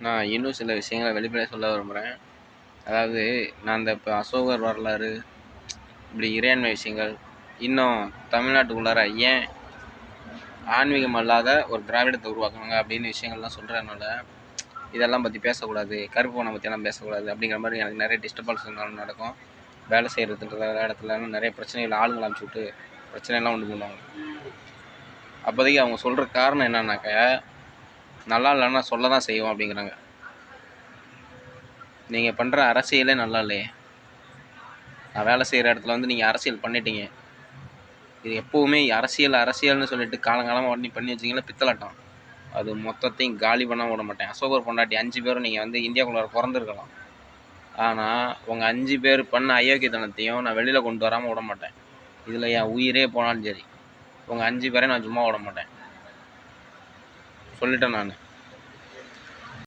நான் இன்னும் சில விஷயங்கள வெளிப்படையா சொல்ல விரும்புறேன். அதாவது நான் இந்த அசோகர் வரலாறு, இப்படி இறையாண்மை விஷயங்கள், இன்னும் தமிழ்நாட்டுக்குள்ளார ஏன் ஆன்மீகம் அல்லாத ஒரு திராவிடத்தை உருவாக்குனாங்க அப்படின்னு விஷயங்கள்லாம் சொல்றதுனால, இதெல்லாம் பத்தி பேசக்கூடாது, கருப்பு பணம் பத்தியெல்லாம் பேசக்கூடாது அப்படிங்கிற மாரி எனக்கு நெறைய டிஸ்டர்பன்ஸ் நடக்கும். வேலை செய்றதுன்ற இடத்துலலாம் நெறைய பிரச்சனைகள் ஆளுங்கள அனுப்பிச்சு விட்டு பிரச்சனைலாம் உண்டு பண்ணுவாங்க. அப்போதைக்கு அவங்க சொல்ற காரணம் என்னன்னாக்க, நல்லா இல்லன்னா சொல்ல தான் செய்வோம் அப்படிங்கிறாங்க. நீங்க பண்ற அரசியலே நல்லா இல்லையே! நான் வேலை செய்ற இடத்துல வந்து நீங்க அரசியல் பண்ணிட்டீங்க. இது எப்பவுமே அரசியல்னு சொல்லிட்டு காலங்காலமா பண்ணி வச்சீங்கன்னா பித்தலாட்டம். அது மொத்தத்தையும் காலி பண்ணாம விடமாட்டேன். அசோகர் பொண்டாட்டி 5 பேரும் நீங்க வந்து இந்தியாக்குள்ளார பொறந்திருக்கலாம். ஆனா, உங்க 5 பேர் பண்ண அயோக்கியத்தனத்தையும் நான் வெளில கொண்டு வராம விடமாட்டேன். இதுல என் உயிரே போனாலும் சரி. உங்க 5 பேரையும் நான் சும்மா விடமாட்டேன். சொல்லிட்டேன் நானு.